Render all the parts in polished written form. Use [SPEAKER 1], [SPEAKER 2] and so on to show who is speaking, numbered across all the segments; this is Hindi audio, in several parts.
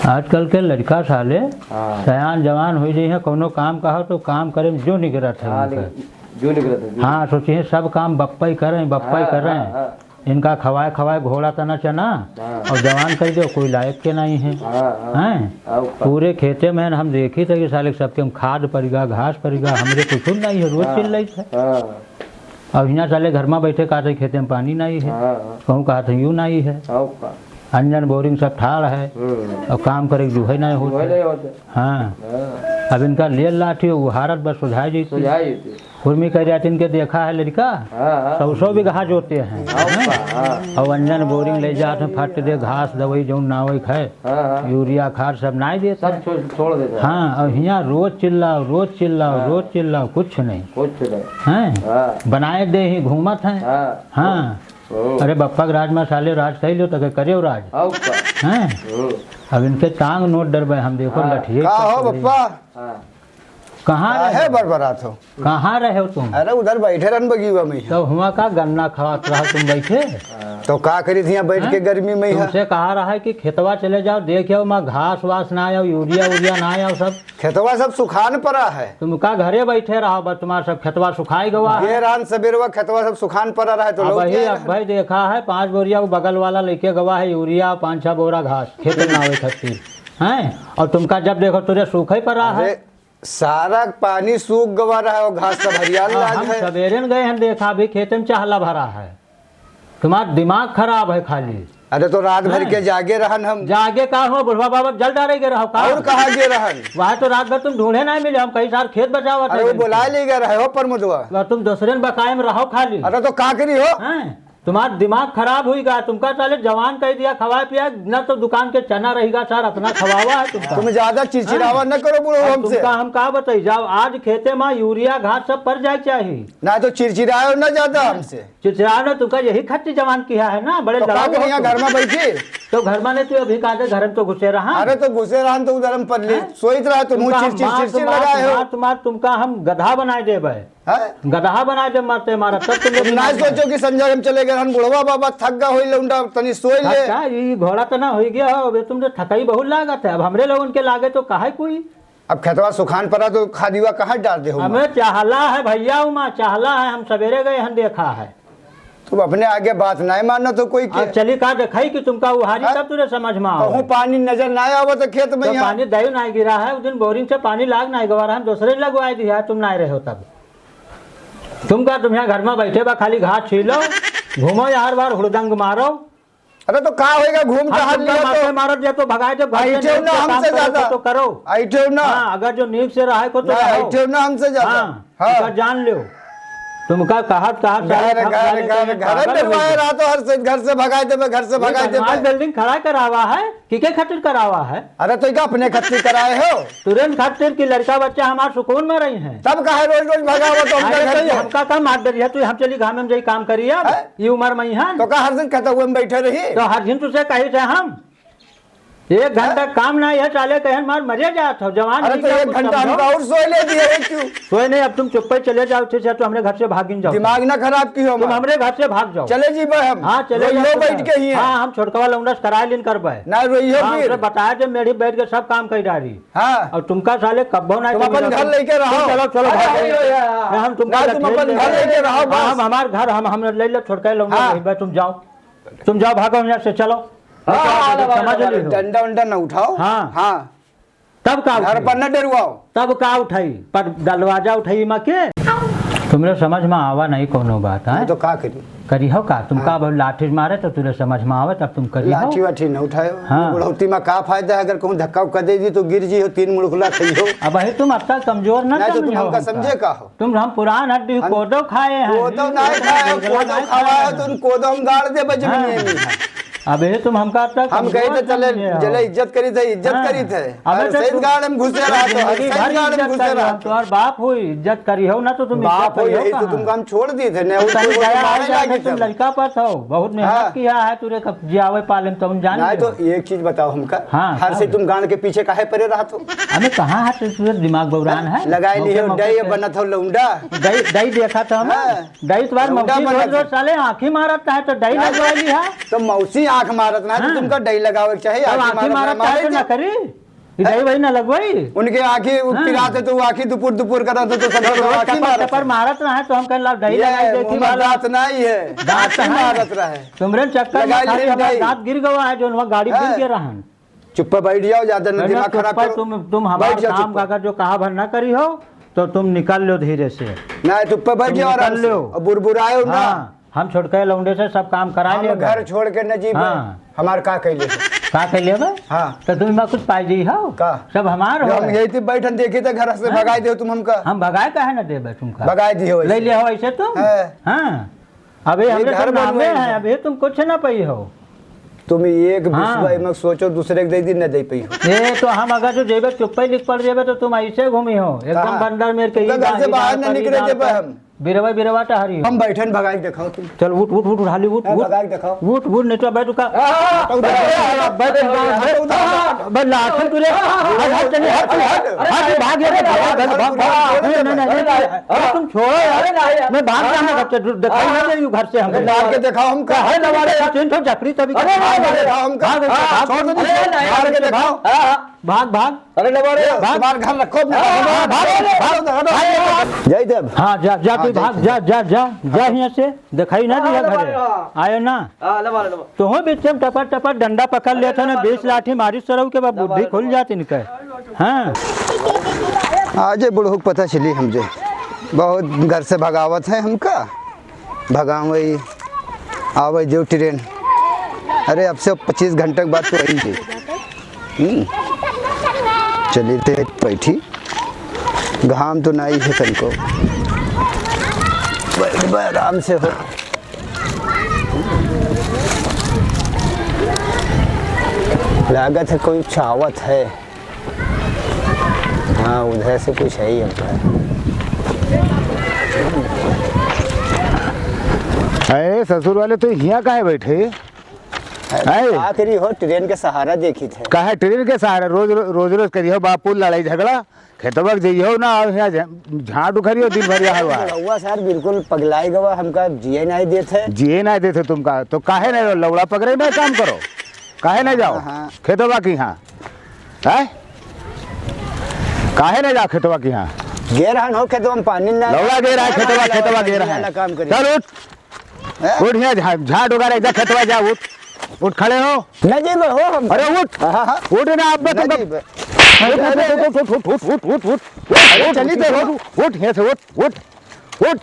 [SPEAKER 1] आजकल के लड़का साले सयान जवान हो जाए हैं, कोनो काम कहो तो काम करे में जो निगरत है
[SPEAKER 2] जो निकलता है।
[SPEAKER 1] हाँ सोचिए सब काम बप्पा ही कर रहे हैं। इनका खवाए खवाए घोड़ा तना चना और जवान कह दो कोई लायक के नहीं है। हैं पूरे खेते में हम देखी थे कि साले सबके हम खाद पड़ेगा घास पड़ेगा, हमरे कुछ नहीं है, रोज चिल रही है। अब यहाँ साले घर में बैठे कहा थे खेते में पानी नहीं है, कहूँ कहा था यूँ नहीं है, अंजन बोरिंग सब ठाड़ है और काम करे जो है नहीं होते। हाँ अब इनका ले लाठी उहारत बस सुझाई जीती खुरमी कह जाती इनके देखा है लड़का 100 बीघा जोते हैं और अंजन बोरिंग ले जाते फट दे घास दवाई जो नावई खाए यूरिया खाद सब नहीं दे
[SPEAKER 2] सब छोड़ देते।
[SPEAKER 1] हाँ और यहाँ रोज चिल्लाओ कुछ नहीं हैं बनाए दे ही घूमत हैं। हाँ अरे बप्पा के राज में साले राज कह लो तो करे हो राज हैं। अब इनके टांग नोट डरबे हम देखो लठिए कहाँ
[SPEAKER 3] है बरबरात हो
[SPEAKER 1] कहाँ रहे हो तुम?
[SPEAKER 3] अरे उधर बैठे रन बगीवा में
[SPEAKER 1] तो हुआ का गन्ना खवात रहा तुम बैठे
[SPEAKER 3] तो का करी थी बैठ के गर्मी में
[SPEAKER 1] तुमसे कहा रहा है कि खेतवा चले जाओ देख आओ माँ घास वास ना आओ यूरिया ना आओ सब
[SPEAKER 3] खेतवा सब सुखान पड़ा है।
[SPEAKER 1] तुम का घरे बैठे रहो बस तुम्हारा सब खेतवा सुखाई गवा
[SPEAKER 3] ये रान सवेरवा खेतवा सब सुखान पड़ा रहा है तो
[SPEAKER 1] भाई देखा है 5 बोरिया वो बगल वाला लेके गवा है यूरिया 5-6 बोरा घास खेत में आवे खातिर हैं और तुमका जब देखो तुझे सूखा ही पड़ा है
[SPEAKER 3] सारा पानी सूख गवा रहा है और घास सब हरियाली
[SPEAKER 1] हम सवेरे गए हैं देखा भी खेत में चाहला भरा है, तुम्हारा दिमाग खराब है खाली।
[SPEAKER 3] अरे तो रात भर के जागे रहन हम
[SPEAKER 1] जागे का हो बुढ़वा बाबा जल डालेगे रहो का
[SPEAKER 3] और कहा गे रहन
[SPEAKER 1] वहाँ तो रात भर तुम ढूंढे नहीं मिले, हम कई सार खेत बचाओ
[SPEAKER 3] अरे वो बुला ले गए रहे हो प्रमुदवा
[SPEAKER 1] तुम दूसरे बकाए में रहो खाली।
[SPEAKER 3] अरे तो का करी हो
[SPEAKER 1] तुम्हारा दिमाग खराब हुईगा, तुमका साले जवान कह दिया खवा पिया न तो दुकान के चना रहेगा सर अपना खवावा है तुमका।
[SPEAKER 3] तुम ज्यादा चिड़चिड़ावा न करो बुढ़ो हमसे।
[SPEAKER 1] तुमका हम का बताई जाओ आज खेते में यूरिया घास सब पर जाए चाहिए
[SPEAKER 3] ना तो चिड़चिड़ाओ न ज्यादा हमसे।
[SPEAKER 1] चिड़चिड़ा ने तुमका यही खट्टी जवान किया है ना बड़े
[SPEAKER 3] तो घर में बैठे
[SPEAKER 1] तो घर में तू अभी कहा घर में तो घुसे रहा।
[SPEAKER 3] अरे तो घुसे रहा तो उधर पर सोच रहा तुम चिड़चिड़ लगाए हो।
[SPEAKER 1] तुमका हम गधा बनाए देबे गधा बनाए दे मारते मारा तब तुम
[SPEAKER 3] ना सोचो कि संजय हम चले गए हम बुढ़वा बाबा थक गा होई लौंडा तनी सोई ले
[SPEAKER 1] ये घोड़ा तना हो गया अब तुम तो थकाई बहुत लागत है। अब हमरे लोगन के लागे तो काहे कोई
[SPEAKER 3] अब खेतवा सुखान पड़ा तो खादीवा कहाँ डाल दे हो?
[SPEAKER 1] हमें चाहला है भैया उमा चाहला है, हम सवेरे गए हम देखा है।
[SPEAKER 3] तुम अपने आगे बात नहीं मानो तो कोई
[SPEAKER 1] चली का दिखाई कि तुमका उहारी तब तुझे समझ में आओ।
[SPEAKER 3] पानी नजर ना आवा तो खेत में
[SPEAKER 1] तो पानी दही नहीं गिरा है उस दिन बोरिंग से पानी लाग नहीं गवा रहा हम दूसरे लगवाए दिया तुम नहीं रहे हो तब। तुम यहाँ घर में बैठे बा खाली घास छीलो घूमो यार बार हुड़दंग मारो।
[SPEAKER 3] अरे तो कहा होएगा घूम
[SPEAKER 1] तो मारो तो भगाए जब
[SPEAKER 3] हमसे ज्यादा
[SPEAKER 1] तो करो
[SPEAKER 3] ना
[SPEAKER 1] अगर जो नींव से रहा को तो
[SPEAKER 3] ना हमसे ज्यादा
[SPEAKER 1] जान लो तुमका कहा
[SPEAKER 3] घर से भगाए थे घर से भगाए थे
[SPEAKER 1] बिल्डिंग खड़ा करावा है कि के खातिर करावा है?
[SPEAKER 3] अरे तो क्या अपने खातिर कराए हो
[SPEAKER 1] तुरंत खातिर की लड़का बच्चा हमारे सुकून में रही है
[SPEAKER 3] तब कहा रोज भगावा तो
[SPEAKER 1] हमका काम मार डरिया तू हम चली घाम में जाई काम करिए ये उम्र में यहाँ
[SPEAKER 3] तो हर दिन कहता हुए बैठे रही
[SPEAKER 1] तो हर दिन तुझसे कही थे हम 1 घंटा काम नहीं है चाले कहन मार मरे जात हो जवान।
[SPEAKER 3] अरे तो 1 घंटा हमका और सोए ले दिए क्यों?
[SPEAKER 1] सोए नहीं अब तुम चुप पे चले जाओ ठीक है तो हमरे घर से भागिन जाओ।
[SPEAKER 3] दिमाग ना खराब की हो
[SPEAKER 1] तुम हमरे घर से भाग जाओ।
[SPEAKER 3] चले जी भाई हम
[SPEAKER 1] हाँ चले
[SPEAKER 3] जाओ बैठ के ही
[SPEAKER 1] हाँ हम छोटकवा लौंडा कराए लेन करबे
[SPEAKER 3] ना रोइयो फिर
[SPEAKER 1] बताया जब मेरी बैठ के सब काम कर डाली।
[SPEAKER 3] हाँ
[SPEAKER 1] और तुमका साले कब्बो नहीं
[SPEAKER 3] तुम अपन घर लेके रहो।
[SPEAKER 1] चलो चलो हम तुम
[SPEAKER 3] अपन घर लेके रहो
[SPEAKER 1] हम हमारे घर हम ले लो छोटका लौंडा तुम जाओ भागो यहाँ से चलो
[SPEAKER 3] डंडा वंडा न उठाओ।
[SPEAKER 1] हाँ
[SPEAKER 3] हाँ
[SPEAKER 1] तब का
[SPEAKER 3] घर पर न डरवाओ तब
[SPEAKER 1] का उठाई पर दरवाजा उठाई माँ के तुमने समझ में आवा नहीं कोनो बात है
[SPEAKER 3] तो का
[SPEAKER 1] करी हो का तुम का लाठी मारे तो तुझे समझ में आवे तब तुम करी
[SPEAKER 3] लाठी वाठी न उठाए। हाँ बुढ़ौती में का फायदा है अगर कहूँ धक्का कर दे दी तो गिर जी हो 3 मुड़कुला खाई हो।
[SPEAKER 1] अब है तुम अब तक कमजोर न
[SPEAKER 3] समझे का हो तुम
[SPEAKER 1] हम पुरान हड्डी कोदो खाए हैं
[SPEAKER 3] कोदो नहीं खाए कोदो खवाए तुम कोदो हम गाड़ दे बजमिए में।
[SPEAKER 1] अबे तुम हमका तक
[SPEAKER 3] हम कहे थे चले जले इज्जत करी थे अबे सही गाड़ में घुसे रहा तो सही गाड़ में घुसे रहा तो और बाप हो इज्जत करी हो ना तो तुम बाप हो यही तो तुमको हम छोड़ दिए थे तुम लड़का पर हो बहुत मेहनत किया है तुरे जियावे पाले तो हम जाने तो एक चीज बताओ हमका हर से तुम गाड़ के पीछे काहे परे रहा तो हमें कहाँ है तुझे दिमाग बौरान है लगाए लिए डई बनत हो लौंडा दई देखा था हम दई तुम्हारे मौसी साले आंखें मारता है तो दई लगवा ली है तो मौसी आंख मारत ना तो तुमका डई लगावे चाहिए।
[SPEAKER 1] आंख मारत चाहे ना करी इधर वही ना लगवाई
[SPEAKER 3] उनके आंखी पिराते तो आंखी दुपुर दुपुर करते तो सब आंखी मारत
[SPEAKER 1] पर मारत ना है तो हम कह ला दही लगाई देखी वाला
[SPEAKER 3] दांत नहीं है दांत मारत रहे
[SPEAKER 1] तुमरे चक्कर में खाली हमारा दांत गिर गया है जो वहां गाड़ी गिर के रहन।
[SPEAKER 3] चुप पे बैठ जाओ ज्यादा न दिमाग खराब करो।
[SPEAKER 1] तुम हमारा काम अगर जो कहा भर ना करी हो तो तुम निकल लो धीरे से
[SPEAKER 3] ना चुप पे बैठ जाओ आराम से और बुरबुरायो ना।
[SPEAKER 1] हम छोटके लौंडे से सब काम करा ले
[SPEAKER 3] घर छोड़ के नजीब हमार का कहले
[SPEAKER 1] का कहले बे हां तो तुम में कुछ पाई दी हो का सब हमार हो।
[SPEAKER 3] हम यही थी बैठन देखी तो घर से भगाई दे तुम हमका। हम
[SPEAKER 1] भगाए काहे ना देबे तुमका
[SPEAKER 3] भगाई दी हो
[SPEAKER 1] ले ले हो ऐसे तुम हां अबे हमरे घर नामे है अबे तुम कुछ ना पई हो
[SPEAKER 3] तुम एक विश्वास में सोचो दूसरे के दे दी न दे पई हो।
[SPEAKER 1] ए तो हम अगर जो जेबे चुप पे लिख पड़ जेबे तो तुम ऐसे घूमी हो एकदम बंदर मेरे के
[SPEAKER 3] घर से बाहर न निकले जेबे हम
[SPEAKER 1] बिरवा टहरी
[SPEAKER 3] हम बैठन भगाई दिखाओ तुम।
[SPEAKER 1] चल उठ उठ उठ हाली उठ
[SPEAKER 3] भगाई दिखाओ
[SPEAKER 1] उठ नहीं तो बैठ का बस लाठन तुरे भाग तुम छोड़ो यार मैं भाग जाना दिखाई ना दे घर से हम
[SPEAKER 3] मार के दिखाओ हम का है
[SPEAKER 1] ना चक्री तभी
[SPEAKER 3] हम का छोड़ दो मार के दिखाओ
[SPEAKER 1] भाग
[SPEAKER 3] अरे भाग घर रखो जय देव।
[SPEAKER 1] हाँ जा जा तू भाग जा जा जा जा यहाँ से दिखाई ना दिया घर आयो ना तो हो बीच में टपा टपा डंडा पकड़ लिया था ना 20 लाठी मारी सरऊ के बाद बुद्धि खुल जाती इनके। हाँ
[SPEAKER 3] आज बुढ़ऊ पता चली हमसे बहुत घर से भगावत है हमका भगावई आवे जो ट्रेन अरे अब से 25 घंटे के बाद तो आएंगे चली थे बैठी घाम तो नहीं है तनको आराम से हो। लागत है कोई छावत है। हाँ उधर से कुछ है ही
[SPEAKER 4] अरे ससुर वाले तो यहाँ काहे बैठे
[SPEAKER 3] आखिरी हो ट्रेन के सहारा देखी थे
[SPEAKER 4] काहे ट्रेन के सहारा रोज रोज करियो बापू लड़ाई झगड़ा खेतवा जइयो ना यहाँ झाड़ उखरियो दिन भर यहाँ
[SPEAKER 3] हुआ सर बिल्कुल पगलाई गवा हमका जिए नहीं देते
[SPEAKER 4] तुमका तो काहे नहीं लौड़ा पकड़े ना काम करो काहे नहीं जाओ खेतवा की यहाँ काहे नहीं जाओ खेतवा की यहाँ
[SPEAKER 3] गे रहन हो खेतवा में पानी ना
[SPEAKER 4] लौड़ा गे रहा है खेतवा गे रहा है चल उठ यहाँ झाड़ उगा रहा खेतवा जा उठ खड़े हो
[SPEAKER 3] नहीं हो हम
[SPEAKER 4] अरे उठ ना आप चली उठ यहाँ से उठ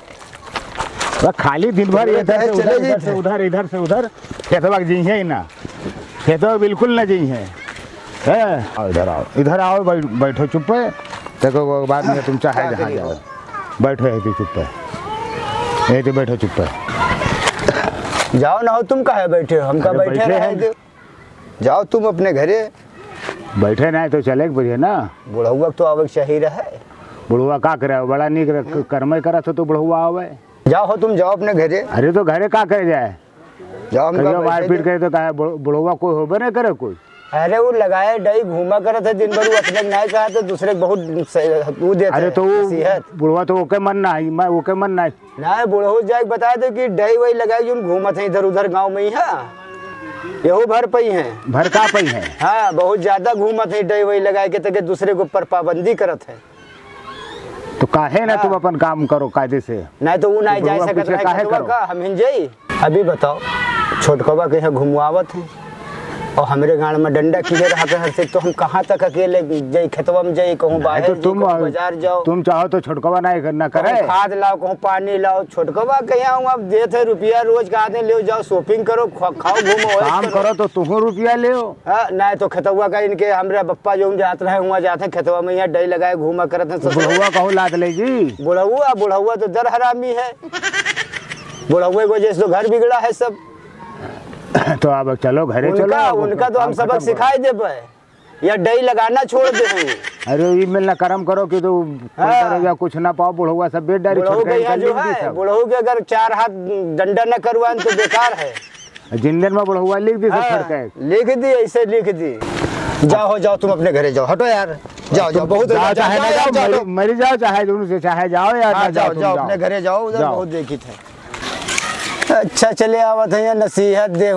[SPEAKER 4] खाली दिन भर इधर से उधर खेतवा जी है ना खेतवा बिल्कुल न जी है इधर आओ बैठो चुप है देखो बाद में तुम चाहे जहाँ जाओ बैठो है चुप है बैठो चुप है
[SPEAKER 3] जाओ ना हो तुम कहाँ बैठे हो हमका बैठे रहे जाओ तुम अपने घरे
[SPEAKER 4] बैठे नहीं तो चले बढ़िया ना
[SPEAKER 3] बुढ़वा तो आवे चाहिए रहे
[SPEAKER 4] बुढ़वा का करे बड़ा निक कर्म करा तो बुढ़वा आवे
[SPEAKER 3] जाओ हो तुम जाओ अपने घरे।
[SPEAKER 4] अरे तो घरे का करे जाए
[SPEAKER 3] जाओ
[SPEAKER 4] मारपीट करे तो कहे बुढ़वा कोई होबे नहीं करे कोई।
[SPEAKER 3] अरे वो लगाए डई घूमा करे थे दिन भर अपने नहीं कहा तो दूसरे बहुत वो देते।
[SPEAKER 4] अरे तो बुढ़वा तो ओके मन ना मैं ओके मन ना
[SPEAKER 3] ना बुढ़ऊ जाए बता दो कि डई वही लगाए जो घूमत है इधर उधर गांव में ही है यहू भर पई है
[SPEAKER 4] भर का पई है।
[SPEAKER 3] हाँ बहुत ज्यादा घूमत है डई वही लगाए के तक दूसरे के ऊपर पाबंदी करत है
[SPEAKER 4] तो काहे ना तुम अपन काम करो कायदे से नहीं
[SPEAKER 3] तो वो नहीं जा सकत है हम हिंजई। अभी बताओ छोटकवा के घुमवावत है और हमरे गांव में डंडा खींचे रहा कर से तो हम कहाँ तक अकेले जाई खेतवा में जाई कहूँ बाहर
[SPEAKER 4] तो तुम
[SPEAKER 3] बाजार जाओ
[SPEAKER 4] तुम चाहो तो छोटकवा नहीं करना करे
[SPEAKER 3] खाद लाओ कहूँ पानी लाओ छोटकवा कहीं हूँ अब देते रुपया रोज का आते ले जाओ शॉपिंग करो खाओ घूमो
[SPEAKER 4] काम करो तो तुम रुपया ले
[SPEAKER 3] नहीं तो खेतवा का इनके हमारे पप्पा जो जाते रहे वहाँ जाते खेतवा में यहाँ डई लगाए घूमा करते
[SPEAKER 4] बुढ़वा कहूँ लाद ले जी
[SPEAKER 3] बुढ़वा तो दर हरामी है बुढ़वे को जैसे घर बिगड़ा है सब
[SPEAKER 4] तो अब चलो घरे चलो
[SPEAKER 3] उनका तो हम सबक सिखाई दे पाए या डई लगाना छोड़ दे।
[SPEAKER 4] अरे ये मिलना कर्म करो कि तो या कुछ ना पाओ बुढ़वा सब बेड डायरी
[SPEAKER 3] छोड़ के जो है बुढ़ऊ के अगर 4 हाथ डंडा न करवाएं तो बेकार है।
[SPEAKER 4] जिन दिन में बुढ़वा लिख दी
[SPEAKER 3] लिख दी ऐसे लिख दी। जाओ तुम अपने घरे जाओ हटो यार जाओ बहुत
[SPEAKER 4] मरी जाओ चाहे जाओ यार
[SPEAKER 3] जाओ अपने घरे जाओ उधर बहुत देखी थे। अच्छा चले आवत है नसीहत दे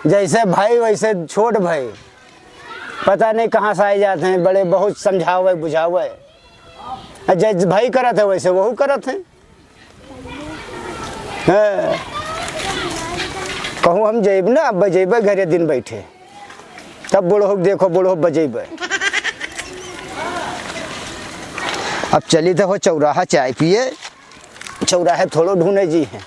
[SPEAKER 3] जैसे भाई वैसे छोट भाई, पता नहीं कहाँ से आए जाते हैं, बड़े बहुत समझावे बुझावे, जैसे भाई करत है वैसे वही करत है। कहूँ हम जेब ना बजेबे घरे दिन बैठे, तब बूढ़ो देखो बूढ़ो बजेबे। अब चली तो हो चौराहा चाय पिए, चौराहे थोड़ो ढूंढे जी हैं।